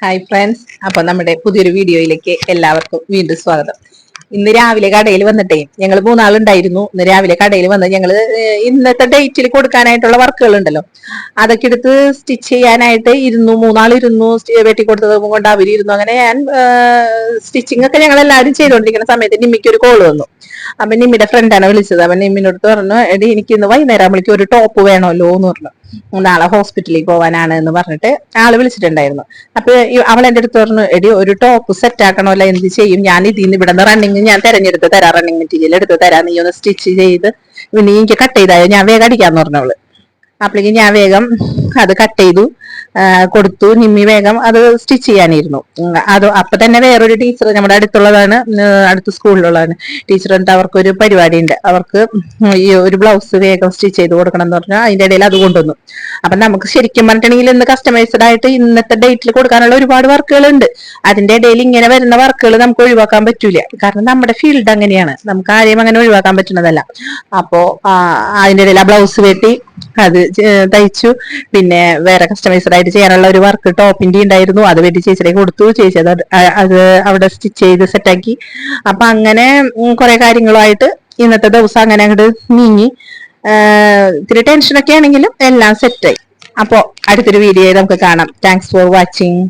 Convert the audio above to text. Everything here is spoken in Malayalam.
ഹായ് ഫ്രണ്ട്സ്, അപ്പൊ നമ്മുടെ പുതിയൊരു വീഡിയോയിലേക്ക് എല്ലാവർക്കും വീണ്ടും സ്വാഗതം. ഇന്ന് രാവിലെ കടയിൽ വന്നിട്ടേ ഞങ്ങൾ മൂന്നാളുണ്ടായിരുന്നു. ഇന്ന് രാവിലെ കടയിൽ വന്ന് ഞങ്ങള് ഇന്നത്തെ ഡേറ്റിൽ കൊടുക്കാനായിട്ടുള്ള വർക്കുകൾ ഉണ്ടല്ലോ, അതൊക്കെ എടുത്ത് സ്റ്റിച്ച് ചെയ്യാനായിട്ട് ഇരുന്നു. മൂന്നാളിരുന്നു, വെട്ടി കൊടുത്തത് കൊണ്ട് അവരിരുന്നു. അങ്ങനെ ഞാൻ സ്റ്റിച്ചിങ് ഒക്കെ ഞങ്ങൾ എല്ലാവരും ചെയ്തുകൊണ്ടിരിക്കുന്ന സമയത്ത് നിമ്മിക്ക് ഒരു കോള് വന്നു. അപ്പൊ നിമ്മിയുടെ ഫ്രണ്ടാണ് വിളിച്ചത്. അപ്പൊ നിമ്മിനോട് പറഞ്ഞു, എടി എനിക്ക് ഇന്ന് വൈകുന്നേരം ആകുമ്പോഴേക്കും ഒരു ടോപ്പ് വേണമല്ലോ എന്ന് പറഞ്ഞു. നാളെ ഹോസ്പിറ്റലിൽ പോവാനാണ് എന്ന് പറഞ്ഞിട്ട് ആള് വിളിച്ചിട്ടുണ്ടായിരുന്നു. അപ്പൊ അവൾ എന്റെ അടുത്ത് പറഞ്ഞു, എടി ഒരു ടോപ്പ് സെറ്റ് ആക്കണമല്ലോ, എന്ത് ചെയ്യും? ഞാൻ ഇതിന്ന് ഇവിടെ നിന്ന് റണ്ണിങ് ഞാൻ തെരഞ്ഞെടുത്ത് തരാം, റണ്ണിങ് മെറ്റീരിയൽ എടുത്ത് തരാം, നീ ഒന്ന് സ്റ്റിച്ച് ചെയ്ത് നീ എനിക്ക് കട്ട് ചെയ്തായോ, ഞാൻ വേഗം അടിക്കാന്ന് പറഞ്ഞവള്. അപ്പോഴേക്ക് ഞാൻ വേഗം അത് കട്ട് ചെയ്തു കൊടുത്തു. നിമ്മി വേഗം അത് സ്റ്റിച്ച് ചെയ്യാനിരുന്നു. അത് അപ്പൊ തന്നെ വേറൊരു ടീച്ചർ നമ്മുടെ അടുത്തുള്ളതാണ്, അടുത്ത സ്കൂളിലുള്ളതാണ് ടീച്ചർ. എന്നിട്ട് അവർക്കൊരു പരിപാടി ഉണ്ട്, അവർക്ക് ഈ ഒരു ബ്ലൗസ് വേഗം സ്റ്റിച്ച് ചെയ്ത് കൊടുക്കണം എന്ന് പറഞ്ഞാൽ അതിന്റെ ഇടയിൽ അത് കൊണ്ടുവന്നു. അപ്പൊ നമുക്ക് ശരിക്കും പറഞ്ഞിട്ടുണ്ടെങ്കിൽ ഇന്ന് കസ്റ്റമൈസ്ഡ് ആയിട്ട് ഇന്നത്തെ ഡേറ്റിൽ കൊടുക്കാനുള്ള ഒരുപാട് വർക്കുകൾ ഉണ്ട്. അതിന്റെ ഇടയിൽ ഇങ്ങനെ വരുന്ന വർക്കുകൾ നമുക്ക് ഒഴിവാക്കാൻ പറ്റൂല, കാരണം നമ്മുടെ ഫീൽഡ് അങ്ങനെയാണ്, നമുക്ക് ആരെയും അങ്ങനെ ഒഴിവാക്കാൻ പറ്റുന്നതല്ല. അപ്പോ അതിന്റെ ഇടയിൽ ആ ബ്ലൗസ് വെട്ടി അത് തയ്ച്ചു. പിന്നെ വേറെ കസ്റ്റമൈസ്ഡ് ആയിട്ട് ചെയ്യാനുള്ള ഒരു വർക്ക് ടോപ്പിന്റെ ഉണ്ടായിരുന്നു, അത് വെട്ടി ചേച്ചിയുടെ കൊടുത്തു. ചേച്ചി അത് അവിടെ സ്റ്റിച്ച് ചെയ്ത് സെറ്റാക്കി. അപ്പൊ അങ്ങനെ കുറെ കാര്യങ്ങളുമായിട്ട് ഇന്നത്തെ ദിവസം അങ്ങനെ അങ്ങോട്ട് നീങ്ങി. ഇത്തിരി ടെൻഷനൊക്കെ ആണെങ്കിലും എല്ലാം സെറ്റായി. അപ്പോ അടുത്തൊരു വീഡിയോ നമുക്ക് കാണാം. Thanks for watching.